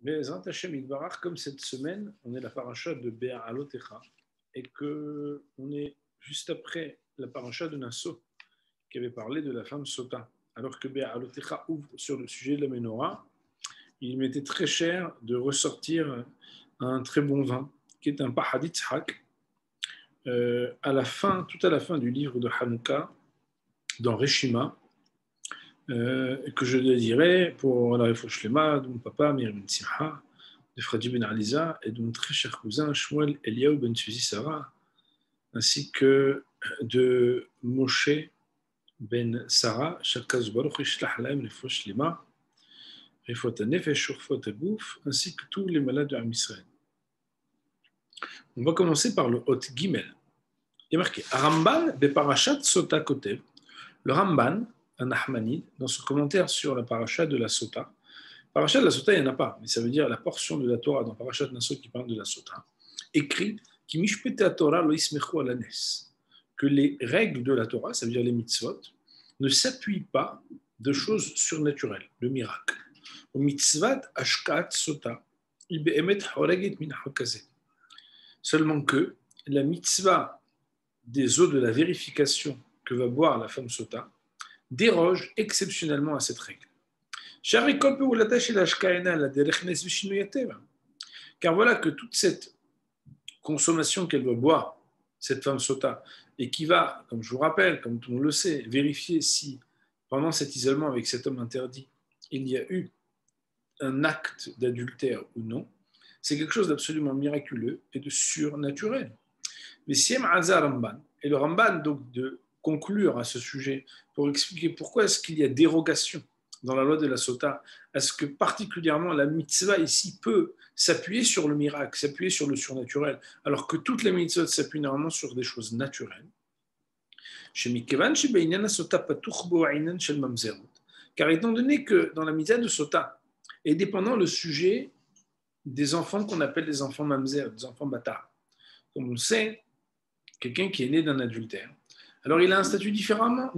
Mais Zant Hashem Yitbarach, comme cette semaine, on est la paracha de Be'alotecha et qu'on est juste après la paracha de Nassau qui avait parlé de la femme Sota. Alors que Be'alotecha ouvre sur le sujet de la Ménorah, il m'était très cher de ressortir un très bon vin qui est un Pahadit Tzhak. À la fin, tout à la fin du livre de Hanouka, dans Reshima, que je désirais pour la Refouach Lema de mon papa, Meir Ben Simcha, de Fradi Ben Aliza et de mon très cher cousin Shmuel Eliaou Ben Suzi Sarah, ainsi que de Moshe Ben Sarah, Shakaz Baruch Ishlach Laim Refouach Lema, Refouat Nefesh, Refouat Bouf, ainsi que tous les malades de Am Israël. On va commencer par le Hot Gimel. Il y a marqué Ramban Beparashat Sota Kotev. Le Ramban, un Ahmanide, dans son commentaire sur la paracha de la Sota. Paracha de la Sota, il n'y en a pas, mais ça veut dire la portion de la Torah dans Parashat Nassau qui parle de la Sota, écrit Ki mishpete Torah lo ismechu ala nes, que les règles de la Torah, ça veut dire les mitzvot, ne s'appuient pas de choses surnaturelles, de miracles. Au mitzvat ashkat Sota, i be'emet horeget min hakazeh. Seulement que la mitzvah des eaux de la vérification que va boire la femme Sota déroge exceptionnellement à cette règle. Car voilà que toute cette consommation qu'elle doit boire, cette femme Sota, et qui va, comme je vous rappelle, comme tout le monde le sait, vérifier si, pendant cet isolement avec cet homme interdit, il y a eu un acte d'adultère ou non, c'est quelque chose d'absolument miraculeux et de surnaturel. Mais Siem Azar Ramban, et le Ramban donc de conclure à ce sujet pour expliquer pourquoi est-ce qu'il y a dérogation dans la loi de la Sota, est-ce que particulièrement la mitzvah ici peut s'appuyer sur le miracle, s'appuyer sur le surnaturel, alors que toutes les mitzvot s'appuient normalement sur des choses naturelles. Car étant donné que dans la mitzvah de Sota, et dépendant le sujet des enfants qu'on appelle des enfants mamzer, des enfants bâtards, comme on le sait, quelqu'un qui est né d'un adultère, alors il a un statut différent dans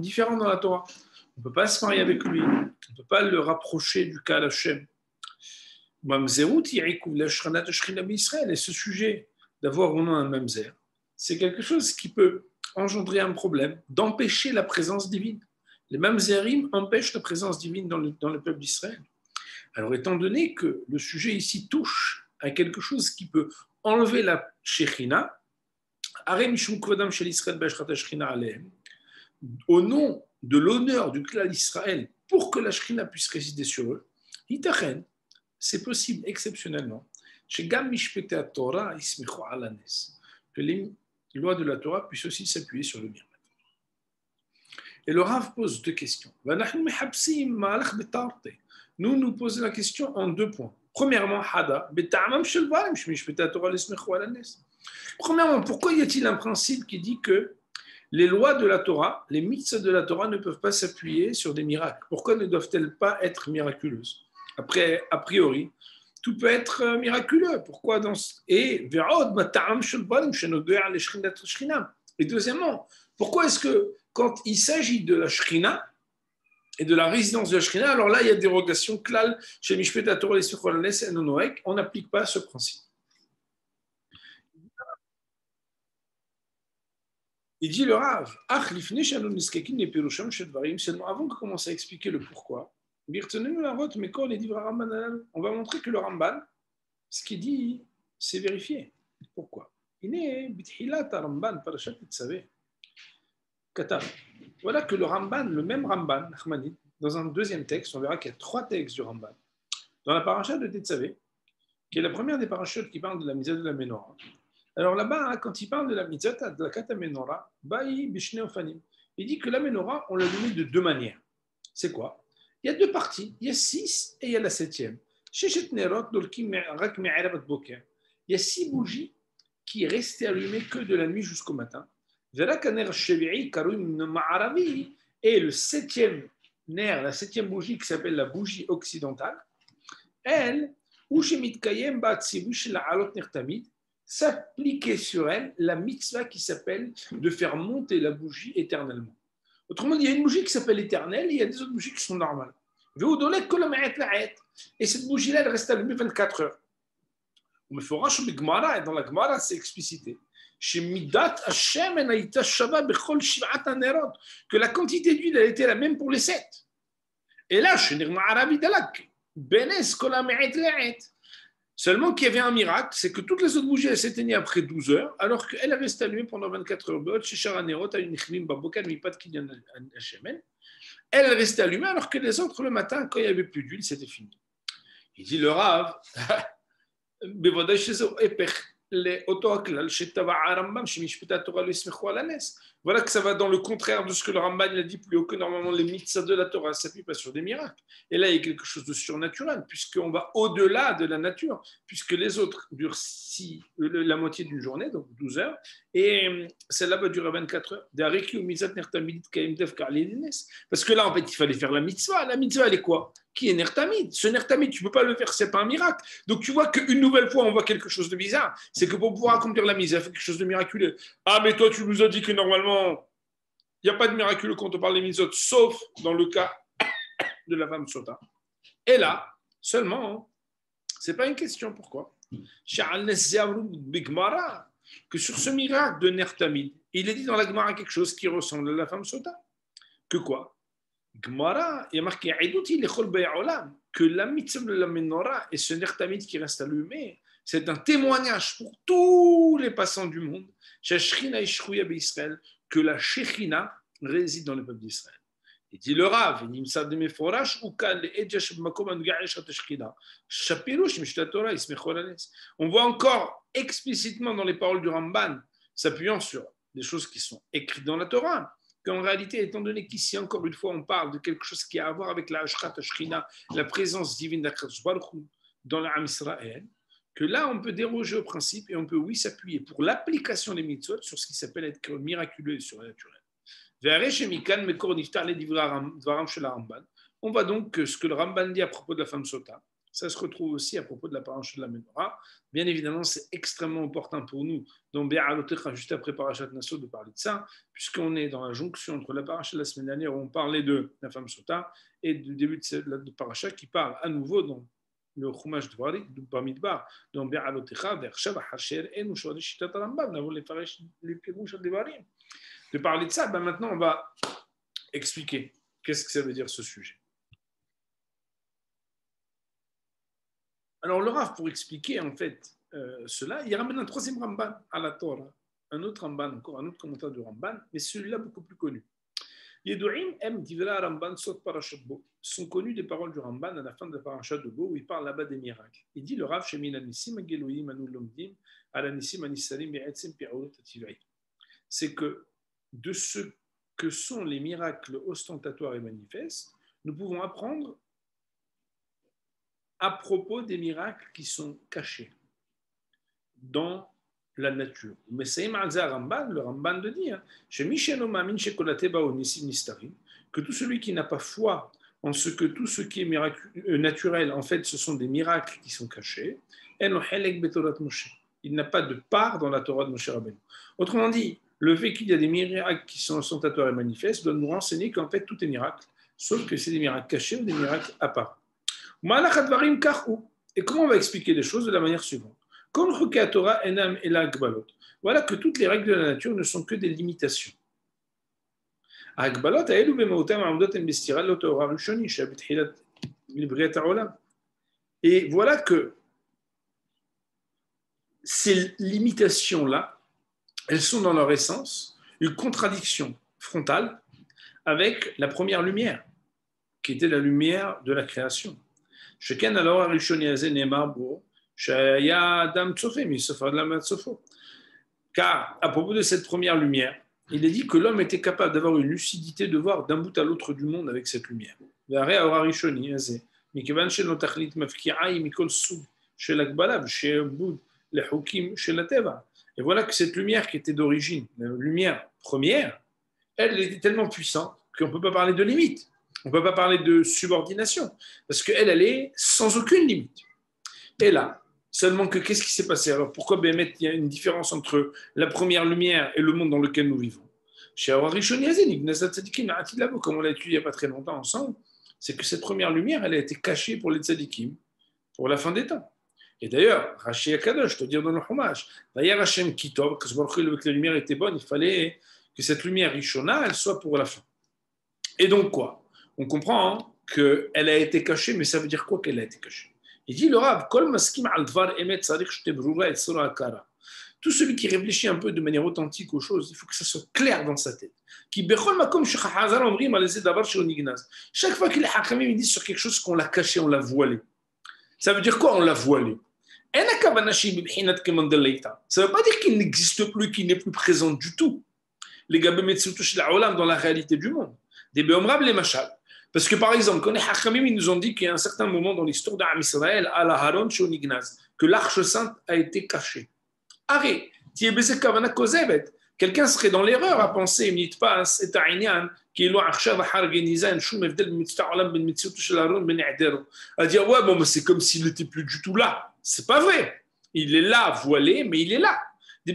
la Torah. On ne peut pas se marier avec lui, on ne peut pas le rapprocher du Kaal Hashem. Et ce sujet d'avoir ou non un mamzer, c'est quelque chose qui peut engendrer un problème, d'empêcher la présence divine. Les mamzerim empêchent la présence divine dans le peuple d'Israël. Alors étant donné que le sujet ici touche à quelque chose qui peut enlever la Shekhinah, au nom de l'honneur du clan d'Israël, pour que la Shekhinah puisse résider sur eux, c'est possible exceptionnellement que les lois de la Torah puissent aussi s'appuyer sur le miracle. Et le Rav pose deux questions. Nous posons la question en deux points. Premièrement, Premièrement, pourquoi y a-t-il un principe qui dit que les lois de la Torah, les mitzvot de la Torah ne peuvent pas s'appuyer sur des miracles? Pourquoi ne doivent-elles pas être miraculeuses? Après, a priori, tout peut être miraculeux. Pourquoi et deuxièmement, pourquoi est-ce que quand il s'agit de la Shekhinah et de la résidence de la Shekhinah, alors là, il y a dérogation klal chez Mishpet Torah et Nonoek, on n'applique pas ce principe. Il dit le Rav, seulement avant de commencer à expliquer le pourquoi, on va montrer que le Ramban, ce qu'il dit, c'est vérifié. Pourquoi? Voilà que le Ramban, le même Ramban, dans un deuxième texte, on verra qu'il y a trois textes du Ramban. Dans la paracha de Tetzavé, qui est la première des parachutes qui parle de la mitzvah de la Ménorah. Alors là-bas, quand il parle de la mitzvah de la Kata Menorah, il dit que la Menorah, on l'a donnée de deux manières. C'est quoi? Il y a deux parties. Il y a 6 et il y a la 7e. Il y a 6 bougies qui restaient allumées que de la nuit jusqu'au matin. Et le 7e ner, la 7e bougie qui s'appelle la bougie occidentale, elle, s'appliquait sur elle la mitzvah qui s'appelle de faire monter la bougie éternellement. Autrement dit, il y a une bougie qui s'appelle éternelle et il y a des autres bougies qui sont normales. Et cette bougie-là, elle reste allumée 24 heures. Mais dans la Gemara, c'est explicité. Que la quantité d'huile a été la même pour les 7. Et là, seulement qu'il y avait un miracle, c'est que toutes les autres bougies elles s'éteignaient après 12 heures, alors qu'elle reste allumée pendant 24 heures. Elle restait allumée, alors que les autres, le matin, quand il n'y avait plus d'huile, c'était fini. Il dit le Rav, voilà que ça va dans le contraire de ce que le Ramban a dit plus haut, que normalement les mitzvahs de la Torah s'appuient pas sur des miracles. Et là, il y a quelque chose de surnaturel, puisqu'on va au-delà de la nature, puisque les autres durent la moitié d'une journée, donc 12 heures, et celle-là va durer 24 heures. Parce que là, en fait, il fallait faire la mitzvah. La mitzvah, elle est quoi? Qui est Nertamid? Ce Nertamid, tu ne peux pas le faire, ce n'est pas un miracle. Donc tu vois qu'une nouvelle fois, on voit quelque chose de bizarre. C'est que pour pouvoir accomplir la mitzvah, il faut quelque chose de miraculeux. Ah, mais toi, tu nous as dit que normalement, il n'y a pas de miraculeux quand on parle des mitzvot, sauf dans le cas de la femme sota. Et là, seulement, ce n'est pas une question. Pourquoi? Que sur ce miracle de Nertamid, il est dit dans la Gemara quelque chose qui ressemble à la femme sota. Que quoi? Gemara, il y a marqué que la mitzvah de la menorah et ce nertamid qui reste allumé, c'est un témoignage pour tous les passants du monde que la Shekhinah réside dans le peuple d'Israël. Il dit le Rav, on voit encore explicitement dans les paroles du Ramban, s'appuyant sur des choses qui sont écrites dans la Torah, qu'en réalité, étant donné qu'ici, encore une fois, on parle de quelque chose qui a à voir avec la Ashrat Ashkina, la présence divine d'Akadosh Baruch Hu dans l'Am Israël, que là, on peut déroger au principe et on peut, oui, s'appuyer pour l'application des mitzvot sur ce qui s'appelle être miraculeux et surnaturel. On voit donc que ce que le Ramban dit à propos de la femme sota, ça se retrouve aussi à propos de la paracha de la menorah. Bien évidemment, c'est extrêmement important pour nous, dans Be'alotecha, juste après Parashat Nasso, de parler de ça, puisqu'on est dans la jonction entre la paracha de la semaine dernière, où on parlait de la femme sota, et du début de la paracha qui parle à nouveau dans le Chumash Dvari, du Bamidbar, dans Be'alotecha, vers Shava Hasher, et nous choisissons Shitat Rambam, nous avons les Pirouch Devarim. De parler de ça, ben maintenant on va expliquer qu'est-ce que ça veut dire ce sujet. Alors le Rav, pour expliquer en fait cela, il ramène un troisième Ramban à la Torah, un autre Ramban, encore un autre commentaire du Ramban, mais celui-là beaucoup plus connu. Yedu'im em divra Ramban sot parashat Bo. Sont connus des paroles du Ramban à la fin de la parashat de Bo, où il parle là-bas des miracles. Il dit le Rav shemin anissim ageloim anu lomdim alanissim anisarim be'etzem pi'aot ativai. C'est que de ce que sont les miracles ostentatoires et manifestes, nous pouvons apprendre à propos des miracles qui sont cachés dans la nature. Mais c'est le Ramban de dire que tout celui qui n'a pas foi en ce que tout ce qui est naturel, en fait, ce sont des miracles qui sont cachés, il n'a pas de part dans la Torah de Moshe Rabbeinu. Autrement dit, le fait qu'il y a des miracles qui sont ostentatoires et manifestes doit nous renseigner qu'en fait tout est miracle, sauf que c'est des miracles cachés ou des miracles apparents. Et comment on va expliquer les choses de la manière suivante? Voilà que toutes les règles de la nature ne sont que des limitations. Et voilà que ces limitations-là, elles sont dans leur essence une contradiction frontale avec la première lumière, qui était la lumière de la création. Car à propos de cette première lumière, il est dit que l'homme était capable d'avoir une lucidité de voir d'un bout à l'autre du monde avec cette lumière. Et voilà que cette lumière qui était d'origine, la lumière première, elle était tellement puissante qu'on ne peut pas parler de limite. On ne peut pas parler de subordination, parce qu'elle, elle est sans aucune limite. Et là, seulement que qu'est-ce qui s'est passé? Alors pourquoi Bémet, il y a une différence entre la première lumière et le monde dans lequel nous vivons? Chez Awarishon Yazin, comme on l'a étudié il n'y a pas très longtemps ensemble, c'est que cette première lumière, elle a été cachée pour les tzadikim, pour la fin des temps. Et d'ailleurs, Rashi Akadosh, je te dire dans le Chumash, d'ailleurs Hashem Kitov, que la lumière était bonne, il fallait que cette lumière Rishona, elle soit pour la fin. Et donc quoi? On comprend hein, qu'elle a été cachée, mais ça veut dire quoi qu'elle a été cachée? Il dit le Rav, Kol maskim al dvar emet tzarich shtebrura et sora akara. Tout celui qui réfléchit un peu de manière authentique aux choses, il faut que ça soit clair dans sa tête. Chaque fois que les Hakamim disent sur quelque chose qu'on l'a caché, on l'a voilé. Ça veut dire quoi on l'a voilé? Ça ne veut pas dire qu'il n'existe plus, qu'il n'est plus présent du tout. Les gars, dans la réalité du monde. Des beomrab les machal. Parce que par exemple, quand les Hakamim nous ont dit qu'il y a un certain moment dans l'histoire d'Am Israël, à la Haron Shonignaz, que l'arche sainte a été cachée. Arrête, quelqu'un serait dans l'erreur à penser, à dire ouais, bon, mais c'est comme s'il n'était plus du tout là. C'est pas vrai. Il est là, voilé, mais il est là. C'est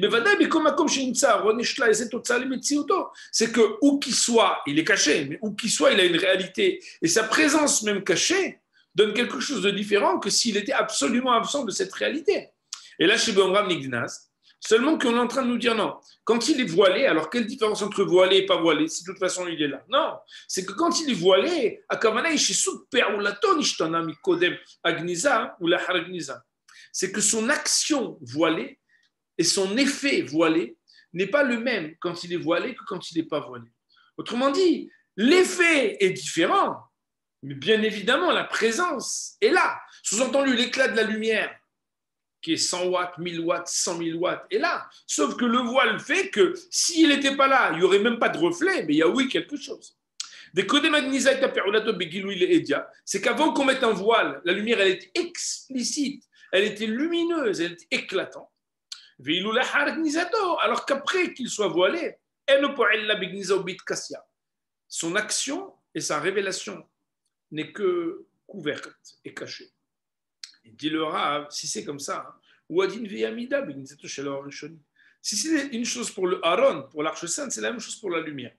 que où qu'il soit, il est caché, mais où qu'il soit, il a une réalité. Et sa présence même cachée donne quelque chose de différent que s'il était absolument absent de cette réalité. Et là, chez Beomram Nignas, seulement qu'on est en train de nous dire non. Quand il est voilé, alors quelle différence entre voilé et pas voilé? Si de toute façon il est là. Non, c'est que quand il est voilé, c'est que son action voilée et son effet voilé n'est pas le même quand il est voilé que quand il n'est pas voilé. Autrement dit, l'effet est différent, mais bien évidemment, la présence est là. Sous-entendu, l'éclat de la lumière, qui est 100 watts, 1000 watts, 100 000 watts, est là. Sauf que le voile fait que s'il n'était pas là, il n'y aurait même pas de reflet, mais il y a oui quelque chose. C'est qu'avant qu'on mette un voile, la lumière, elle était explicite, elle était lumineuse, elle était éclatante. Alors qu'après qu'il soit voilé, son action et sa révélation n'est que couverte et cachée. Il dit le Rav, si c'est comme ça, si c'est une chose pour le Aaron, pour l'arche sainte, c'est la même chose pour la lumière.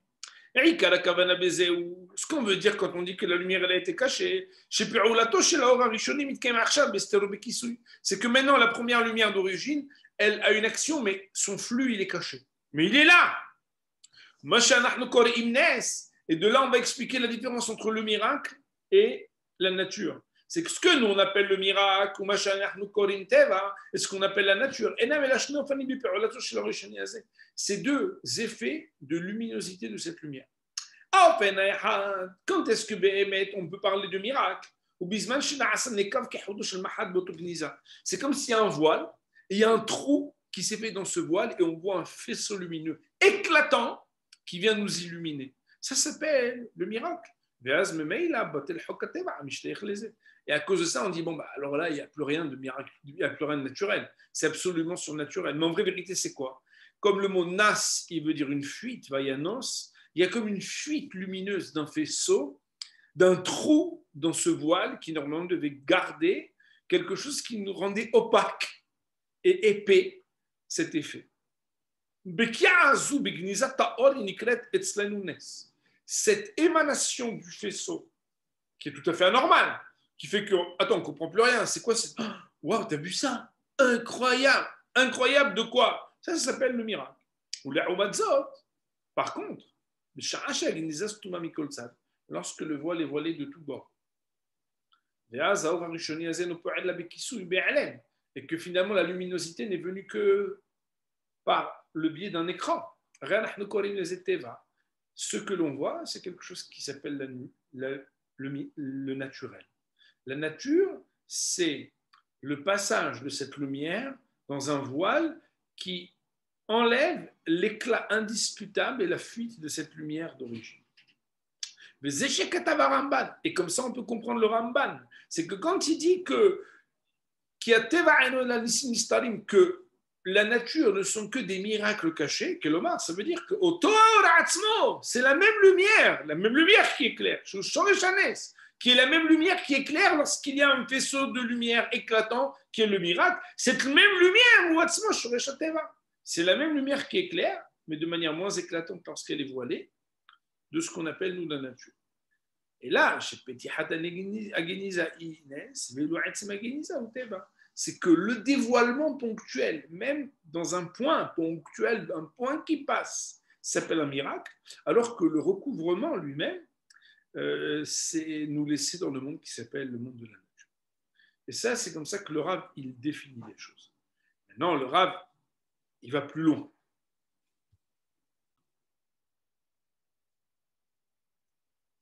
Ce qu'on veut dire quand on dit que la lumière elle a été cachée, c'est que maintenant la première lumière d'origine, elle a une action, mais son flux il est caché. Mais il est là. Et de là, on va expliquer la différence entre le miracle et la nature. C'est que ce que nous on appelle le miracle, ou et ce qu'on appelle la nature. C'est deux effets de luminosité de cette lumière. Quand est-ce que on peut parler de miracle? C'est comme s'il y a un voile, et il y a un trou qui s'est fait dans ce voile, et on voit un faisceau lumineux éclatant qui vient nous illuminer. Ça s'appelle le miracle. Et à cause de ça, on dit, bon, bah, alors là, il n'y a plus rien de miracle, il n'y a plus rien de naturel. C'est absolument surnaturel. Mais en vraie vérité, c'est quoi? Comme le mot nas, il veut dire une fuite, vayanos, il y a comme une fuite lumineuse d'un faisceau, d'un trou dans ce voile qui normalement devait garder quelque chose qui nous rendait opaque et épais cet effet. Cette émanation du faisceau, qui est tout à fait anormale, qui fait que, attends, on ne comprend plus rien, c'est quoi cette... Waouh, t'as vu ça? Incroyable! Incroyable de quoi? Ça s'appelle le miracle. Ou la par contre, lorsque le voile est voilé de tous bords, et que finalement la luminosité n'est venue que par le biais d'un écran. Ce que l'on voit, c'est quelque chose qui s'appelle le naturel. La nature, c'est le passage de cette lumière dans un voile qui enlève l'éclat indiscutable et la fuite de cette lumière d'origine. Et comme ça, on peut comprendre le Ramban. C'est que quand il dit que la nature ne sont que des miracles cachés, ça veut dire que c'est la même lumière qui éclaire, qui est la même lumière qui éclaire lorsqu'il y a un faisceau de lumière éclatant qui est le miracle. Cette même lumière, c'est la même lumière qui éclaire, mais de manière moins éclatante lorsqu'elle est voilée, de ce qu'on appelle nous la nature. Et là, chez Petit Ageniza Ines, c'est que le dévoilement ponctuel, même dans un point ponctuel, un point qui passe, s'appelle un miracle, alors que le recouvrement lui-même, c'est nous laisser dans le monde qui s'appelle le monde de la nature. Et ça, c'est comme ça que le Rav, il définit les choses. Maintenant, le Rav, il va plus loin.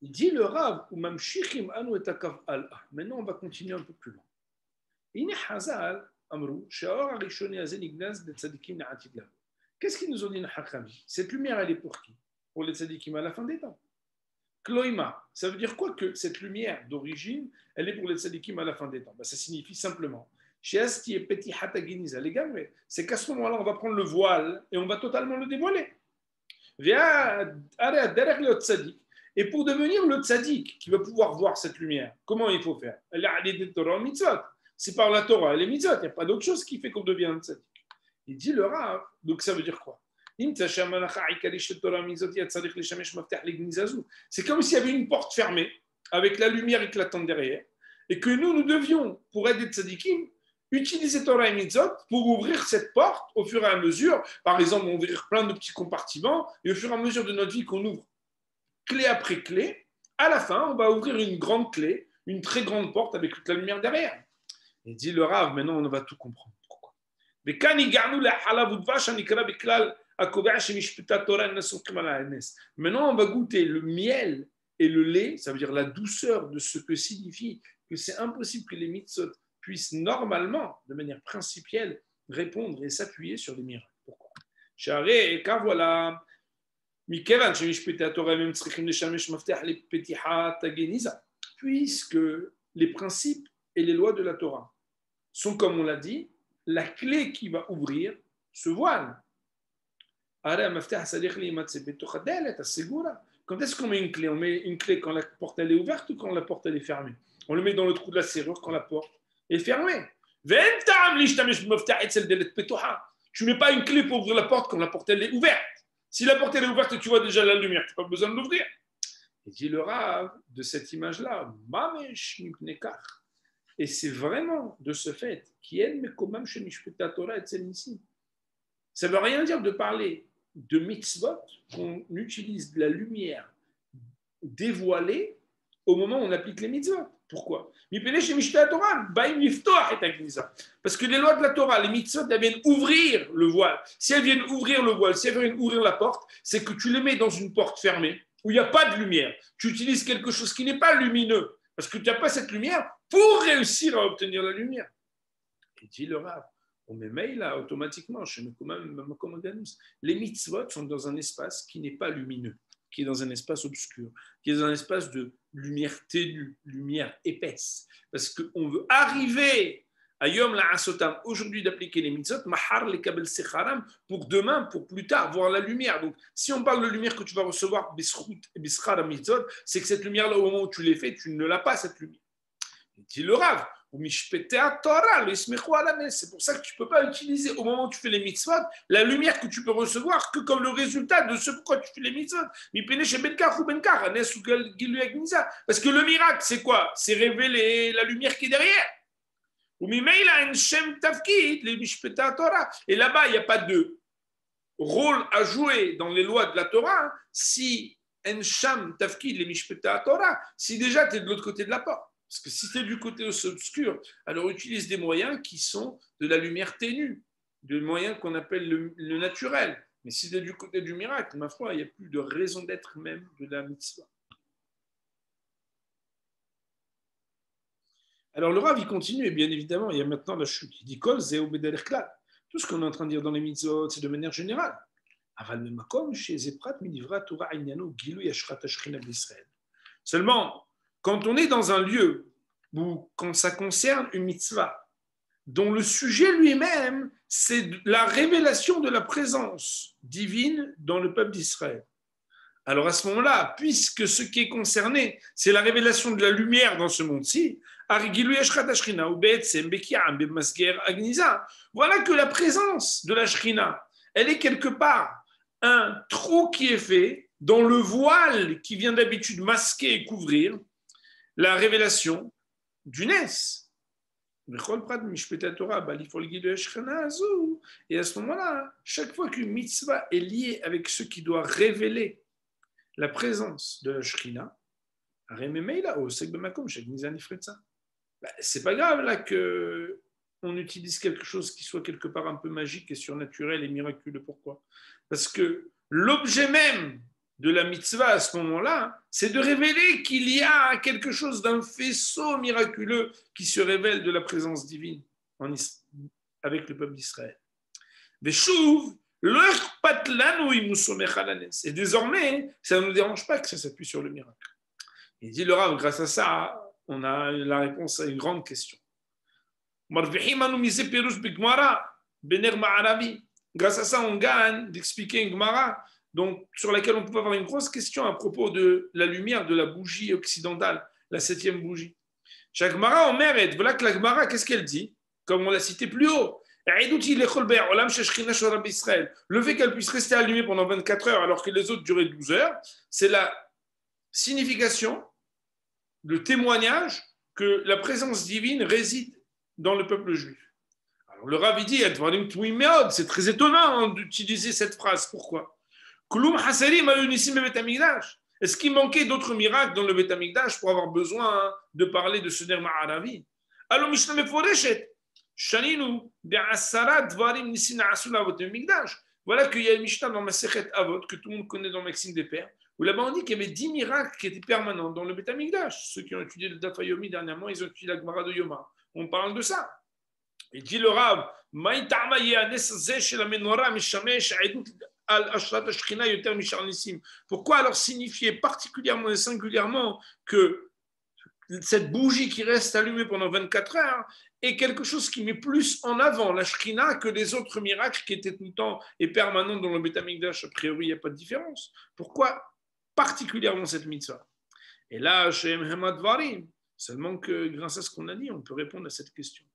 Il dit le Rav, maintenant on va continuer un peu plus loin. Qu'est-ce qu'ils nous ont dit les Hachamim? Cette lumière, elle est pour qui? Pour les tzadikim à la fin des temps. Kloima, ça veut dire quoi que cette lumière d'origine, elle est pour les tzadikim à la fin des temps? Ça signifie simplement, c'est qu'à ce moment-là, on va prendre le voile et on va totalement le dévoiler. Et pour devenir le tzaddik qui va pouvoir voir cette lumière, comment il faut faire? C'est par la Torah et les mitzvot. Il n'y a pas d'autre chose qui fait qu'on devient un tzaddik. Il dit le Rav, donc ça veut dire quoi? C'est comme s'il y avait une porte fermée avec la lumière éclatante derrière et que nous devions, pour être des tzaddikim, utiliser Torah et mitzvot pour ouvrir cette porte au fur et à mesure. Par exemple, on ouvrir plein de petits compartiments et au fur et à mesure de notre vie qu'on ouvre clé après clé, à la fin, on va ouvrir une grande clé, une très grande porte avec toute la lumière derrière. Il dit le Rav, maintenant on va tout comprendre. Pourquoi? Maintenant, on va goûter le miel et le lait, ça veut dire la douceur de ce que signifie que c'est impossible que les mitzvot puissent normalement, de manière principielle, répondre et s'appuyer sur les miracles. Pourquoi? Car voilà, puisque les principes et les lois de la Torah sont, comme on l'a dit, la clé qui va ouvrir ce voile. Quand est-ce qu'on met une clé? On met une clé quand la porte elle est ouverte ou quand la porte elle est fermée? On le met dans le trou de la serrure quand la porte est fermée. Tu ne mets pas une clé pour ouvrir la porte quand la porte elle est ouverte. Si la porte elle est ouverte, tu vois déjà la lumière, tu n'as pas besoin de l'ouvrir. Il dit le Rav de cette image-là, et c'est vraiment de ce fait, ça ne veut rien dire de parler de mitzvot, qu'on utilise de la lumière dévoilée au moment où on applique les mitzvot. Pourquoi? Parce que les lois de la Torah, les mitzvot, elles viennent ouvrir le voile. Si elles viennent ouvrir le voile, si elles viennent ouvrir la porte, c'est que tu les mets dans une porte fermée où il n'y a pas de lumière. Tu utilises quelque chose qui n'est pas lumineux parce que tu n'as pas cette lumière pour réussir à obtenir la lumière. Et dit le Rav, on met mail là automatiquement, les mitzvot sont dans un espace qui n'est pas lumineux, qui est dans un espace obscur, qui est dans un espace de lumière ténue, lumière épaisse. Parce qu'on veut arriver à Yom La'asotam, aujourd'hui d'appliquer les mitzvot, Mahar le Kabel Secharam, pour demain, pour plus tard, voir la lumière. Donc, si on parle de lumière que tu vas recevoir, Bisrout et Bisrar mitzvot, c'est que cette lumière-là, au moment où tu l'as fait, tu ne l'as pas, cette lumière. Il dit le Rav, c'est pour ça que tu ne peux pas utiliser au moment où tu fais les mitzvot la lumière que tu peux recevoir que comme le résultat de ce pourquoi tu fais les mitzvot. Parce que le miracle, c'est quoi? C'est révéler la lumière qui est derrière. Et là-bas, il n'y a pas de rôle à jouer dans les lois de la Torah si si déjà tu es de l'autre côté de la porte. Parce que si tu es du côté obscur, alors utilise des moyens qui sont de la lumière ténue, des moyens qu'on appelle le naturel. Mais si tu es du côté du miracle, ma foi, il n'y a plus de raison d'être même de la mitzvah. Alors le Rav, il continue, et bien évidemment, il y a maintenant la chute. Il dit Kol zeu bederech klal. Tout ce qu'on est en train de dire dans les mitzvot, c'est de manière générale. Seulement, quand on est dans un lieu où, quand ça concerne une mitzvah, dont le sujet lui-même, c'est la révélation de la présence divine dans le peuple d'Israël. Alors à ce moment-là, puisque ce qui est concerné, c'est la révélation de la lumière dans ce monde-ci, voilà que la présence de la Shrina, elle est quelque part un trou qui est fait dans le voile qui vient d'habitude masquer et couvrir, la révélation du Nes. Et à ce moment-là, chaque fois qu'une mitzvah est liée avec ce qui doit révéler la présence de la Shekhinah, c'est pas grave là que on utilise quelque chose qui soit quelque part un peu magique et surnaturel et miraculeux. Pourquoi? Parce que l'objet même de la mitzvah à ce moment-là, c'est de révéler qu'il y a quelque chose d'un faisceau miraculeux qui se révèle de la présence divine avec le peuple d'Israël. Et désormais, ça ne nous dérange pas que ça s'appuie sur le miracle. Il dit le Rav, grâce à ça, on a la réponse à une grande question. Grâce à ça, on gagne d'expliquer une Gemara donc, sur laquelle on peut avoir une grosse question à propos de la lumière de la bougie occidentale, la 7e bougie. Chaque Gemara en mérite. Voilà que la Gemara, qu'est-ce qu'elle dit? Comme on l'a cité plus haut. Le fait qu'elle puisse rester allumée pendant 24 heures alors que les autres duraient 12 heures, c'est la signification, le témoignage que la présence divine réside dans le peuple juif. Alors le Rav dit, c'est très étonnant d'utiliser cette phrase. Pourquoi? Est-ce qu'il manquait d'autres miracles dans le Beth Amikdash pour avoir besoin de parler de ce Ner Ma'aravi? Alors Mishnah Meforeshet, voilà qu'il y a une Mishnah dans Masechet Avot que tout le monde connaît dans Maxime des Pères, où là-bas on dit qu'il y avait 10 miracles qui étaient permanents dans le Beth Amikdash. Ceux qui ont étudié le Daf Yomi dernièrement, ils ont étudié la Gemara de Yoma. On parle de ça. Il dit le Rav, pourquoi alors signifier particulièrement et singulièrement que cette bougie qui reste allumée pendant 24 heures est quelque chose qui met plus en avant la Shekhinah que les autres miracles qui étaient tout le temps et permanents dans le Beth Amikdash? A priori, il n'y a pas de différence. Pourquoi particulièrement cette mitzvah? Et là, seulement que grâce à ce qu'on a dit, on peut répondre à cette question.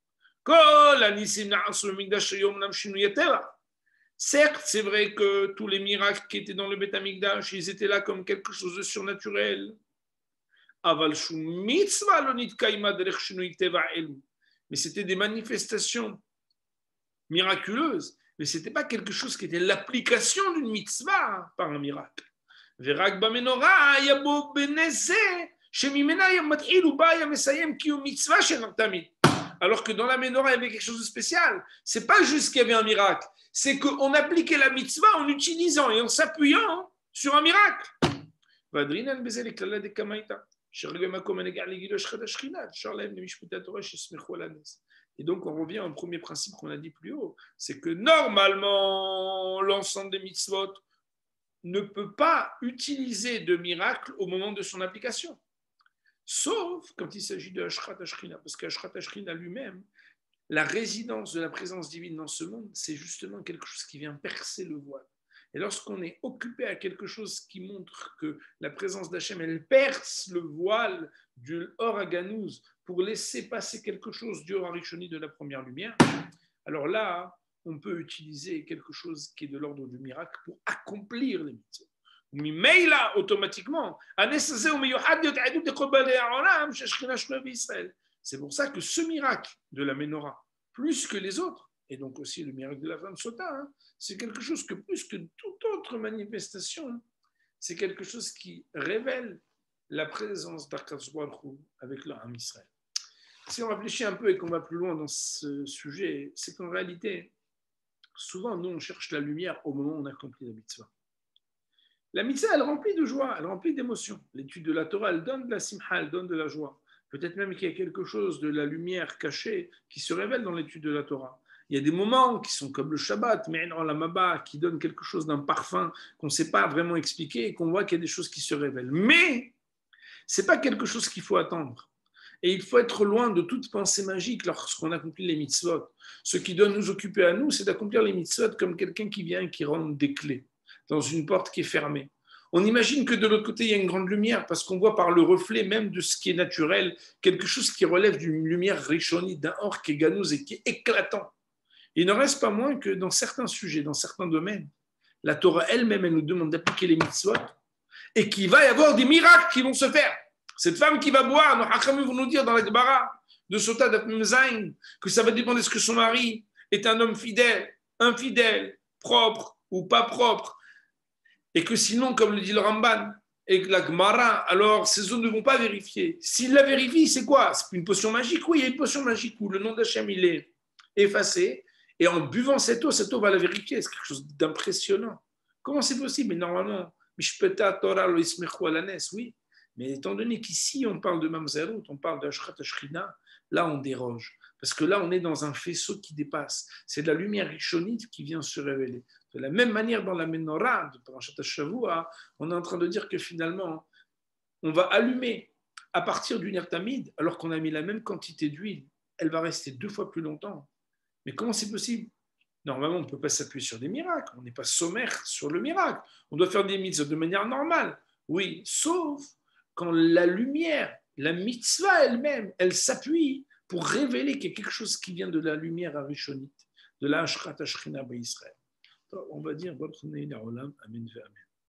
Certes, c'est vrai que tous les miracles qui étaient dans le Beth Amikdash, ils étaient là comme quelque chose de surnaturel. Mais c'était des manifestations miraculeuses, mais ce n'était pas quelque chose qui était l'application d'une mitzvah par un miracle. Alors que dans la menorah, il y avait quelque chose de spécial. Ce n'est pas juste qu'il y avait un miracle, c'est qu'on appliquait la mitzvah en utilisant et en s'appuyant sur un miracle. Et donc on revient au premier principe qu'on a dit plus haut, c'est que normalement l'ensemble des mitzvot ne peut pas utiliser de miracle au moment de son application. Sauf quand il s'agit de Ashrat Ashkina, parce qu'Ashrat Ashkina lui-même, la résidence de la présence divine dans ce monde, c'est justement quelque chose qui vient percer le voile. Et lorsqu'on est occupé à quelque chose qui montre que la présence d'Hachem, elle perce le voile du Or Haganouz pour laisser passer quelque chose du Or Harishoni de la première lumière, alors là, on peut utiliser quelque chose qui est de l'ordre du miracle pour accomplir les mitzvot. Mais là, automatiquement, c'est pour ça que ce miracle de la menorah, plus que les autres, et donc aussi le miracle de la femme Sota, c'est quelque chose que plus que toute autre manifestation, c'est quelque chose qui révèle la présence d'Akadosh Baruch Hu avec l'Am Israël. Si on réfléchit un peu et qu'on va plus loin dans ce sujet, c'est qu'en réalité, souvent, nous, on cherche la lumière au moment où on accomplit la mitzvah. La mitzvah, elle remplit de joie, elle remplit d'émotion. L'étude de la Torah, elle donne de la simcha, elle donne de la joie. Peut-être même qu'il y a quelque chose de la lumière cachée qui se révèle dans l'étude de la Torah. Il y a des moments qui sont comme le Shabbat, mais dans la Maba, qui donne quelque chose d'un parfum qu'on ne sait pas vraiment expliquer et qu'on voit qu'il y a des choses qui se révèlent. Mais ce n'est pas quelque chose qu'il faut attendre. Et il faut être loin de toute pensée magique lorsqu'on accomplit les mitzvot. Ce qui doit nous occuper à nous, c'est d'accomplir les mitzvot comme quelqu'un qui vient et qui rentre des clés dans une porte qui est fermée. On imagine que de l'autre côté, il y a une grande lumière parce qu'on voit par le reflet même de ce qui est naturel, quelque chose qui relève d'une lumière richonite, d'un or qui est ganouz et qui est éclatant. Il n'en reste pas moins que dans certains sujets, dans certains domaines, la Torah elle-même, elle nous demande d'appliquer les mitzvot et qu'il va y avoir des miracles qui vont se faire. Cette femme qui va boire, nos Hachamim vont nous dire dans la Gemara de Sota d'Atmimzaïn que ça va dépendre est-ce que son mari est un homme fidèle, infidèle, propre ou pas propre. Et que sinon, comme le dit le Ramban, et que la Gemara, alors ces eaux ne vont pas vérifier. S'il la vérifie, c'est quoi? C'est une potion magique? Oui, il y a une potion magique où le nom d'Hachem, il est effacé. Et en buvant cette eau va la vérifier. C'est quelque chose d'impressionnant. Comment c'est possible? Mais normalement, Mishpeta Torah lo ismechu alanes, oui. Mais étant donné qu'ici, on parle de Mamzerut, on parle d'Ashrat Ashrina, là, on déroge. Parce que là, on est dans un faisceau qui dépasse. C'est de la lumière richonite qui vient se révéler. De la même manière, dans la Menorah de Parashat Shavua, on est en train de dire que finalement, on va allumer à partir du Nertamid, alors qu'on a mis la même quantité d'huile, elle va rester 2 fois plus longtemps. Mais comment c'est possible? Normalement, on ne peut pas s'appuyer sur des miracles. On n'est pas sommaire sur le miracle. On doit faire des mitzvahs de manière normale. Oui, sauf quand la lumière, la mitzvah elle-même, elle s'appuie pour révéler qu'il y a quelque chose qui vient de la lumière arishonite, de la Ashrat Ashrina Israël. On va dire, Amen.